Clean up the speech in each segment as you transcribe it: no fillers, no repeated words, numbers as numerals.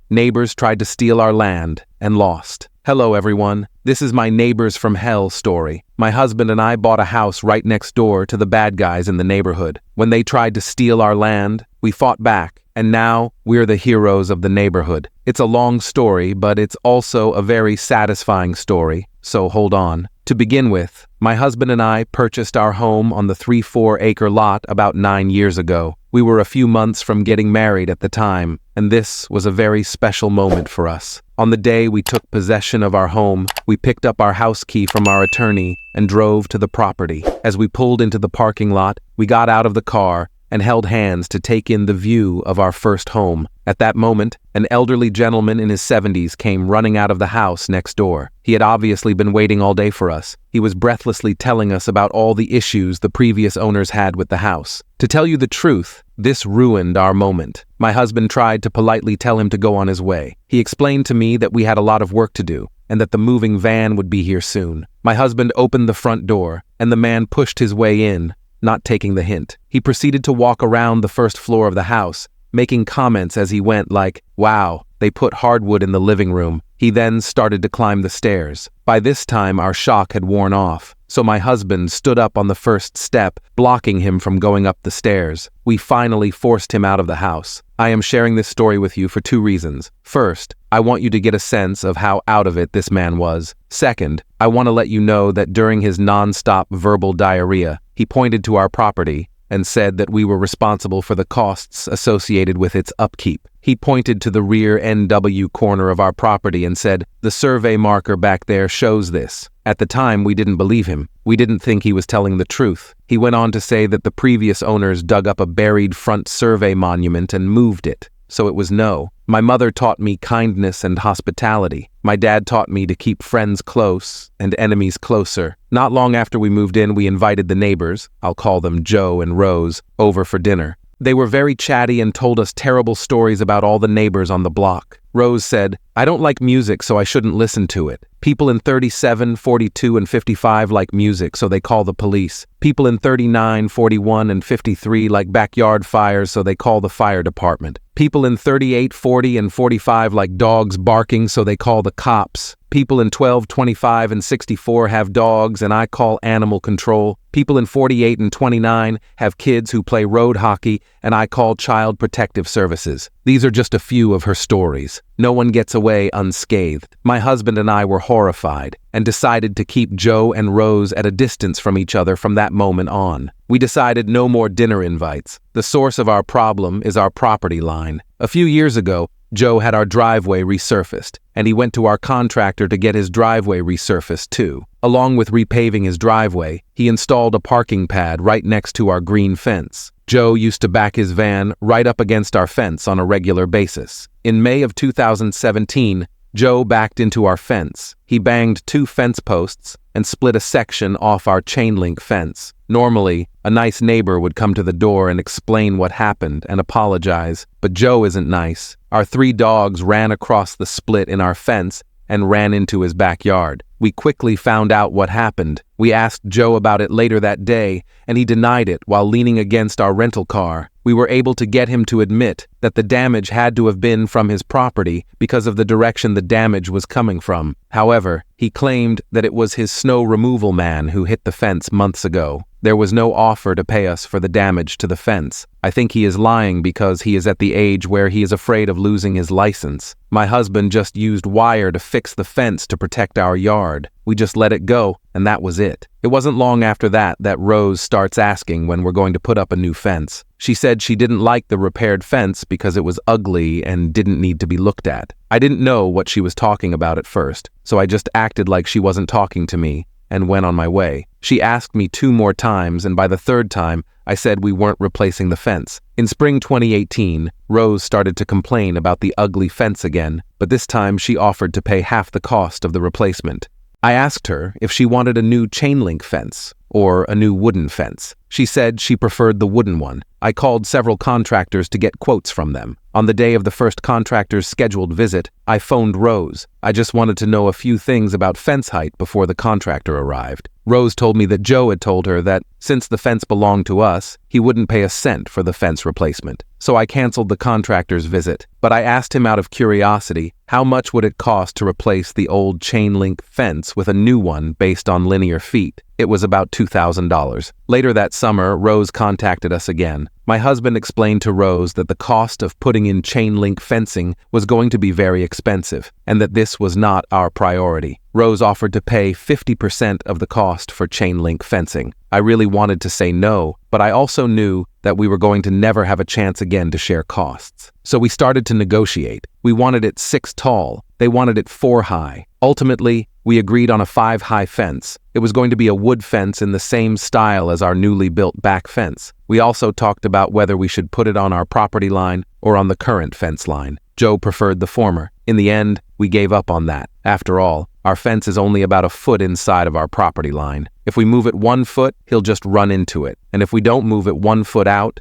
Neighbors tried to steal our land and lost. Hello everyone, this is my Neighbors from Hell story. My husband and I bought a house right next door to the bad guys in the neighborhood. When they tried to steal our land, we fought back, and now we're the heroes of the neighborhood. It's a long story, but it's also a very satisfying story, so hold on. To begin with, my husband and I purchased our home on the 3-4-acre lot about 9 years ago. We were a few months from getting married at the time, and this was a very special moment for us. On the day we took possession of our home, we picked up our house key from our attorney and drove to the property. As we pulled into the parking lot, we got out of the car and held hands to take in the view of our first home. At that moment, an elderly gentleman in his 70s came running out of the house next door. He had obviously been waiting all day for us. He was breathlessly telling us about all the issues the previous owners had with the house. To tell you the truth, this ruined our moment. My husband tried to politely tell him to go on his way. He explained to me that we had a lot of work to do, and that the moving van would be here soon. My husband opened the front door, and the man pushed his way in, not taking the hint. He proceeded to walk around the first floor of the house, making comments as he went like, "Wow, they put hardwood in the living room." He then started to climb the stairs. By this time, our shock had worn off, so my husband stood up on the first step, blocking him from going up the stairs. We finally forced him out of the house. I am sharing this story with you for 2 reasons. First, I want you to get a sense of how out of it this man was. Second, I want to let you know that during his non-stop verbal diarrhea, he pointed to our property and said that we were responsible for the costs associated with its upkeep. He pointed to the rear NW corner of our property and said, "The survey marker back there shows this." At the time, we didn't believe him. We didn't think he was telling the truth. He went on to say that the previous owners dug up a buried front survey monument and moved it. So it was no. My mother taught me kindness and hospitality. My dad taught me to keep friends close and enemies closer. Not long after we moved in, we invited the neighbors, I'll call them Joe and Rose, over for dinner. They were very chatty and told us terrible stories about all the neighbors on the block. Rose said, "I don't like music, so I shouldn't listen to it. People in 37, 42, and 55 like music, so they call the police. People in 39, 41, and 53 like backyard fires, so they call the fire department. People in 38, 40, and 45 like dogs barking, so they call the cops. People in 12, 25, and 64 have dogs, and I call animal control. People in 48 and 29 have kids who play road hockey, and I call child protective services." These are just a few of her stories. No one gets away unscathed. My husband and I were horrified and decided to keep Joe and Rose at a distance from each other from that moment on. We decided no more dinner invites. The source of our problem is our property line. A few years ago, Joe had our driveway resurfaced, and he went to our contractor to get his driveway resurfaced too. Along with repaving his driveway, he installed a parking pad right next to our green fence. Joe used to back his van right up against our fence on a regular basis. In May of 2017, Joe backed into our fence. He banged 2 fence posts and split a section off our chain link fence. Normally, a nice neighbor would come to the door and explain what happened and apologize, but Joe isn't nice. Our 3 dogs ran across the split in our fence and ran into his backyard. We quickly found out what happened. We asked Joe about it later that day, and he denied it while leaning against our rental car. We were able to get him to admit that the damage had to have been from his property because of the direction the damage was coming from. However, he claimed that it was his snow removal man who hit the fence months ago. There was no offer to pay us for the damage to the fence. I think he is lying because he is at the age where he is afraid of losing his license. My husband just used wire to fix the fence to protect our yard. We just let it go, and that was it. It wasn't long after that Rose starts asking when we're going to put up a new fence. She said she didn't like the repaired fence because it was ugly and didn't need to be looked at. I didn't know what she was talking about at first, so I just acted like she wasn't talking to me and went on my way. She asked me 2 more times, and by the 3rd time, I said we weren't replacing the fence. In spring 2018, Rose started to complain about the ugly fence again, but this time she offered to pay half the cost of the replacement. I asked her if she wanted a new chain link fence or a new wooden fence. She said she preferred the wooden one. I called several contractors to get quotes from them. On the day of the first contractor's scheduled visit, I phoned Rose. I just wanted to know a few things about fence height before the contractor arrived. Rose told me that Joe had told her that, since the fence belonged to us, he wouldn't pay a cent for the fence replacement. So I canceled the contractor's visit, but I asked him out of curiosity, how much would it cost to replace the old chain-link fence with a new one based on linear feet? It was about $2,000. Later that summer, Rose contacted us again. My husband explained to Rose that the cost of putting in chain-link fencing was going to be very expensive, and that this was not our priority. Rose offered to pay 50% of the cost for chain-link fencing. I really wanted to say no, but I also knew that we were going to never have a chance again to share costs. So we started to negotiate. We wanted it 6 tall. They wanted it 4 high. Ultimately, we agreed on a 5 high fence. It was going to be a wood fence in the same style as our newly built back fence. We also talked about whether we should put it on our property line or on the current fence line. Joe preferred the former. In the end, we gave up on that. After all, our fence is only about a foot inside of our property line. If we move it 1 foot, he'll just run into it. And if we don't move it 1 foot out,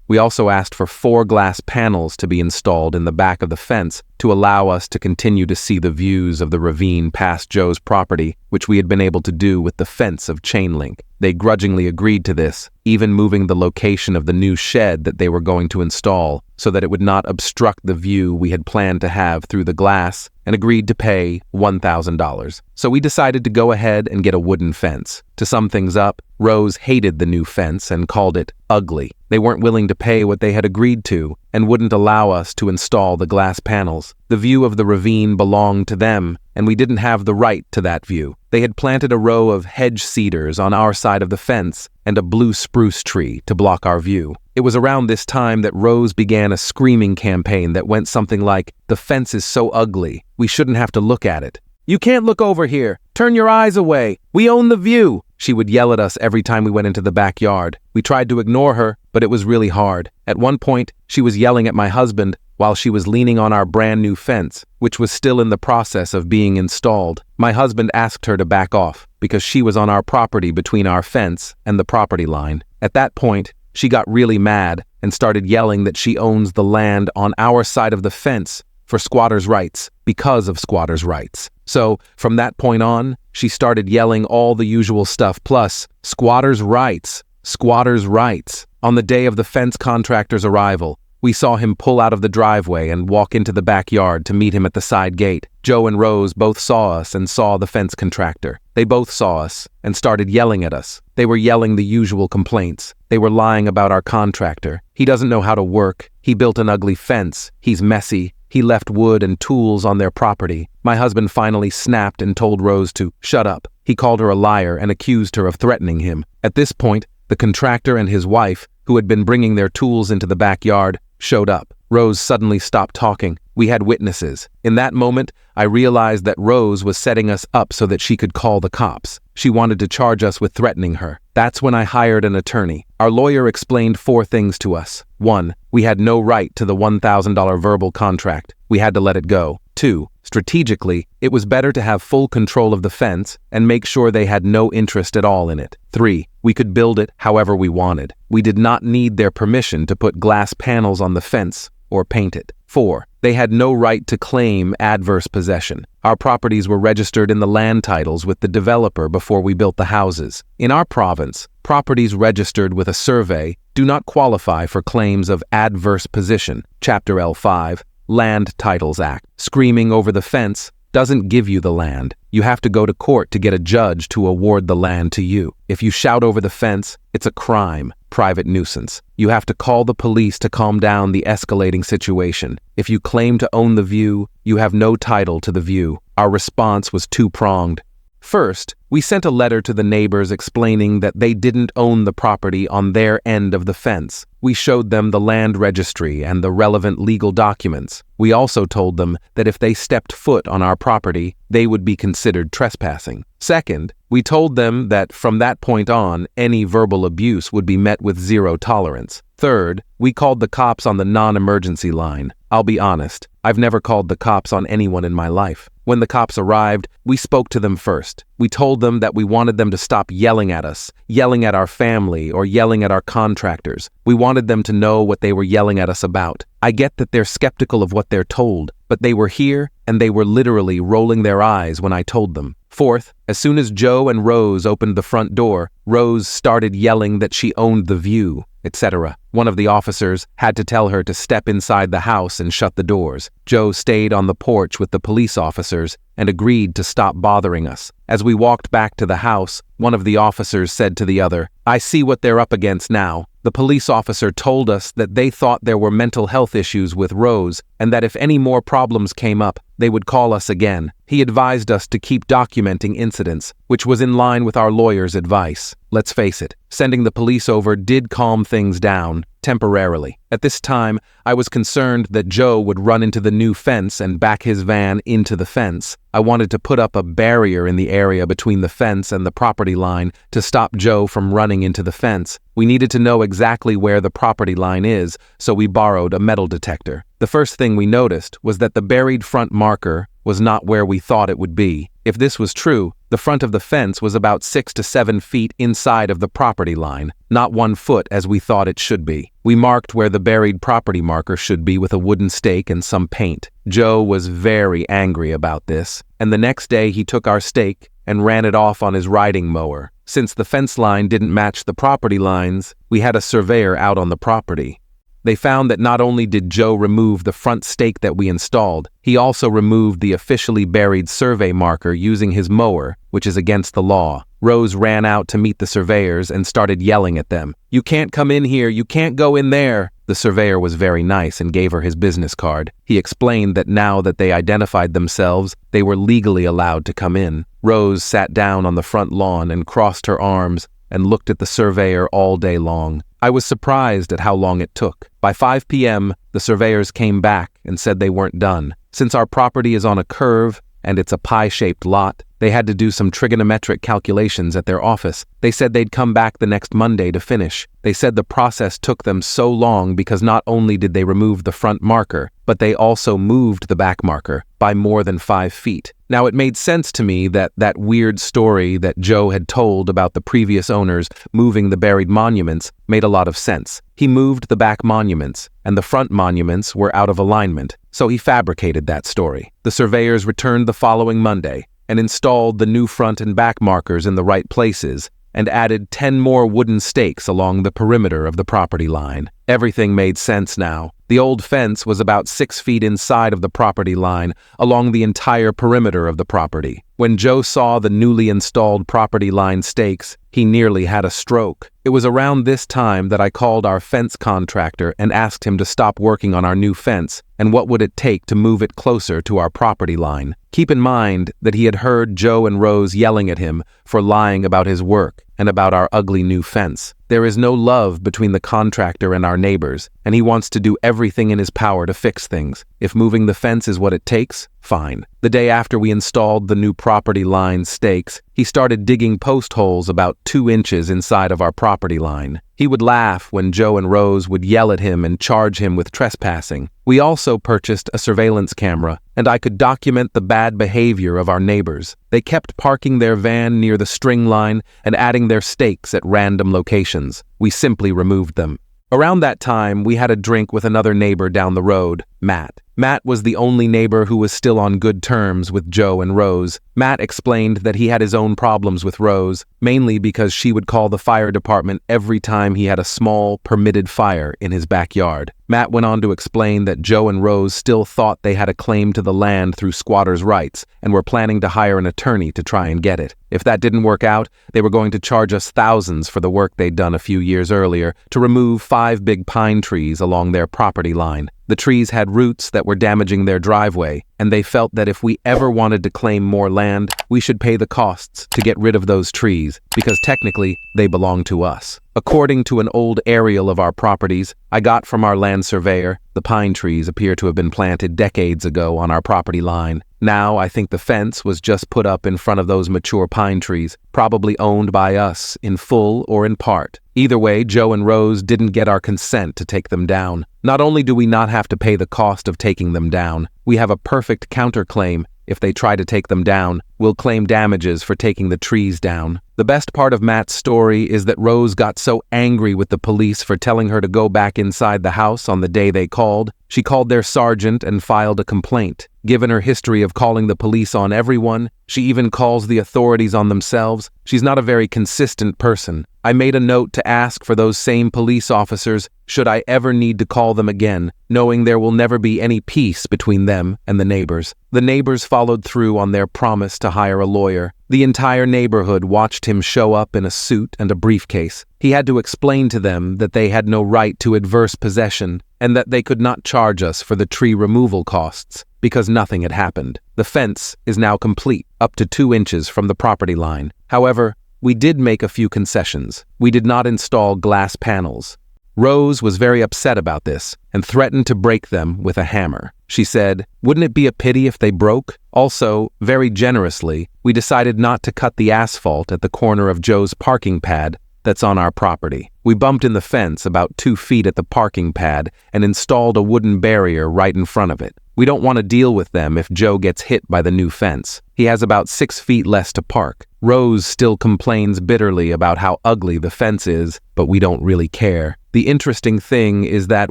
we also asked for 4 glass panels to be installed in the back of the fence to allow us to continue to see the views of the ravine past Joe's property, which we had been able to do with the fence of chain link. They grudgingly agreed to this, even moving the location of the new shed that they were going to install so that it would not obstruct the view we had planned to have through the glass, and agreed to pay $1,000. So we decided to go ahead and get a wooden fence. To sum things up, Rose hated the new fence and called it ugly. They weren't willing to pay what they had agreed to and wouldn't allow us to install the glass panels. The view of the ravine belonged to them, and we didn't have the right to that view. They had planted a row of hedge cedars on our side of the fence and a blue spruce tree to block our view. It was around this time that Rose began a screaming campaign that went something like, "The fence is so ugly, we shouldn't have to look at it. You can't look over here. Turn your eyes away. We own the view." She would yell at us every time we went into the backyard. We tried to ignore her, but it was really hard. At one point, she was yelling at my husband while she was leaning on our brand new fence, which was still in the process of being installed. My husband asked her to back off because she was on our property between our fence and the property line. At that point, she got really mad and started yelling that she owns the land on our side of the fence for squatters' rights because of squatters' rights. So, from that point on, she started yelling all the usual stuff plus squatters' rights, squatters' rights. On the day of the fence contractor's arrival, we saw him pull out of the driveway and walk into the backyard to meet him at the side gate. Joe and Rose both saw us and saw the fence contractor. They both saw us and started yelling at us. They were yelling the usual complaints. They were lying about our contractor. He doesn't know how to work. He built an ugly fence. He's messy. He left wood and tools on their property. My husband finally snapped and told Rose to shut up. He called her a liar and accused her of threatening him. At this point, the contractor and his wife, who had been bringing their tools into the backyard, showed up. Rose suddenly stopped talking. We had witnesses. In that moment, I realized that Rose was setting us up so that she could call the cops. She wanted to charge us with threatening her. That's when I hired an attorney. Our lawyer explained 4 things to us. 1, we had no right to the $1,000 verbal contract. We had to let it go. 2, strategically, it was better to have full control of the fence and make sure they had no interest at all in it. 3, we could build it however we wanted. We did not need their permission to put glass panels on the fence or paint it. 4, they had no right to claim adverse possession. Our properties were registered in the land titles with the developer before we built the houses. In our province, properties registered with a survey do not qualify for claims of adverse possession. Chapter L5, Land Titles Act. Screaming over the fence doesn't give you the land. You have to go to court to get a judge to award the land to you. If you shout over the fence, it's a crime, private nuisance. You have to call the police to calm down the escalating situation. If you claim to own the view, you have no title to the view. Our response was 2-pronged. First, we sent a letter to the neighbors explaining that they didn't own the property on their end of the fence. We showed them the land registry and the relevant legal documents. We also told them that if they stepped foot on our property, they would be considered trespassing. Second, we told them that from that point on, any verbal abuse would be met with 0 tolerance. Third, we called the cops on the non-emergency line. I'll be honest, I've never called the cops on anyone in my life. When the cops arrived, we spoke to them first. We told them that we wanted them to stop yelling at us, yelling at our family, or yelling at our contractors. We wanted them to know what they were yelling at us about. I get that they're skeptical of what they're told, but they were here and they were literally rolling their eyes when I told them. Fourth, as soon as Joe and Rose opened the front door, Rose started yelling that she owned the view, etc. One of the officers had to tell her to step inside the house and shut the doors. Joe stayed on the porch with the police officers and agreed to stop bothering us. As we walked back to the house, one of the officers said to the other, "I see what they're up against now." The police officer told us that they thought there were mental health issues with Rose and that if any more problems came up, they would call us again. He advised us to keep documenting incidents, which was in line with our lawyer's advice. Let's face it, sending the police over did calm things down, temporarily. At this time, I was concerned that Joe would run into the new fence and back his van into the fence. I wanted to put up a barrier in the area between the fence and the property line to stop Joe from running into the fence. We needed to know exactly where the property line is, so we borrowed a metal detector. The first thing we noticed was that the buried front marker was not where we thought it would be. If this was true, the front of the fence was about 6 to 7 feet inside of the property line, not 1 foot as we thought it should be. We marked where the buried property marker should be with a wooden stake and some paint. Joe was very angry about this, and the next day he took our stake and ran it off on his riding mower. Since the fence line didn't match the property lines, we had a surveyor out on the property. They found that not only did Joe remove the front stake that we installed, he also removed the officially buried survey marker using his mower, which is against the law. Rose ran out to meet the surveyors and started yelling at them. "You can't come in here, you can't go in there." The surveyor was very nice and gave her his business card. He explained that now that they identified themselves, they were legally allowed to come in. Rose sat down on the front lawn and crossed her arms and looked at the surveyor all day long. I was surprised at how long it took. By 5 p.m., the surveyors came back and said they weren't done. Since our property is on a curve and it's a pie-shaped lot, they had to do some trigonometric calculations at their office. They said they'd come back the next Monday to finish. They said the process took them so long because not only did they remove the front marker, but they also moved the back marker by more than 5 feet. Now, it made sense to me that that weird story that Joe had told about the previous owners moving the buried monuments made a lot of sense. He moved the back monuments, and the front monuments were out of alignment, so he fabricated that story. The surveyors returned the following Monday and installed the new front and back markers in the right places and added 10 more wooden stakes along the perimeter of the property line. Everything made sense now. The old fence was about 6 feet inside of the property line along the entire perimeter of the property. When Joe saw the newly installed property line stakes, he nearly had a stroke. It was around this time that I called our fence contractor and asked him to stop working on our new fence and what would it take to move it closer to our property line. Keep in mind that he had heard Joe and Rose yelling at him for lying about his work and about our ugly new fence. There is no love between the contractor and our neighbors, and he wants to do everything in his power to fix things. If moving the fence is what it takes, fine. The day after we installed the new property line stakes, he started digging post holes about 2 inches inside of our property line. He would laugh when Joe and Rose would yell at him and charge him with trespassing. We also purchased a surveillance camera, and I could document the bad behavior of our neighbors. They kept parking their van near the string line and adding their stakes at random locations. We simply removed them. Around that time, we had a drink with another neighbor down the road, Matt. Matt was the only neighbor who was still on good terms with Joe and Rose. Matt explained that he had his own problems with Rose, mainly because she would call the fire department every time he had a small, permitted fire in his backyard. Matt went on to explain that Joe and Rose still thought they had a claim to the land through squatters' rights and were planning to hire an attorney to try and get it. If that didn't work out, they were going to charge us thousands for the work they'd done a few years earlier to remove 5 big pine trees along their property line. The trees had roots that were damaging their driveway, and they felt that if we ever wanted to claim more land, we should pay the costs to get rid of those trees, because technically they belong to us. According to an old aerial of our properties I got from our land surveyor, the pine trees appear to have been planted decades ago on our property line. Now I think the fence was just put up in front of those mature pine trees, probably owned by us in full or in part. Either way, Joe and Rose didn't get our consent to take them down. Not only do we not have to pay the cost of taking them down, we have a perfect counterclaim if they try to take them down. We'll claim damages for taking the trees down. The best part of Matt's story is that Rose got so angry with the police for telling her to go back inside the house on the day they called. She called their sergeant and filed a complaint. Given her history of calling the police on everyone, she even calls the authorities on themselves. She's not a very consistent person. I made a note to ask for those same police officers should I ever need to call them again, knowing there will never be any peace between them and the neighbors. The neighbors followed through on their promise to hire a lawyer. The entire neighborhood watched him show up in a suit and a briefcase. He had to explain to them that they had no right to adverse possession and that they could not charge us for the tree removal costs because nothing had happened. The fence is now complete, up to 2 inches from the property line. However, we did make a few concessions. We did not install glass panels. Rose was very upset about this and threatened to break them with a hammer. She said, "Wouldn't it be a pity if they broke?" Also, very generously, we decided not to cut the asphalt at the corner of Joe's parking pad that's on our property. We bumped in the fence about 2 feet at the parking pad and installed a wooden barrier right in front of it. We don't want to deal with them if Joe gets hit by the new fence. He has about 6 feet less to park. Rose still complains bitterly about how ugly the fence is, but we don't really care. The interesting thing is that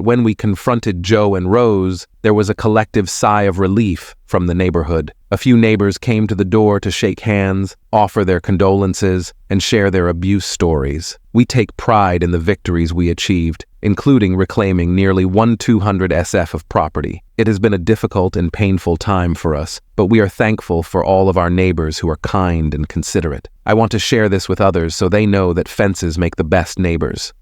when we confronted Joe and Rose, there was a collective sigh of relief from the neighborhood. A few neighbors came to the door to shake hands, offer their condolences, and share their abuse stories. We take pride in the victories we achieved, including reclaiming nearly 1/200 SF of property. It has been a difficult and painful time for us, but we are thankful for all of our neighbors who are kind and considerate. I want to share this with others so they know that fences make the best neighbors.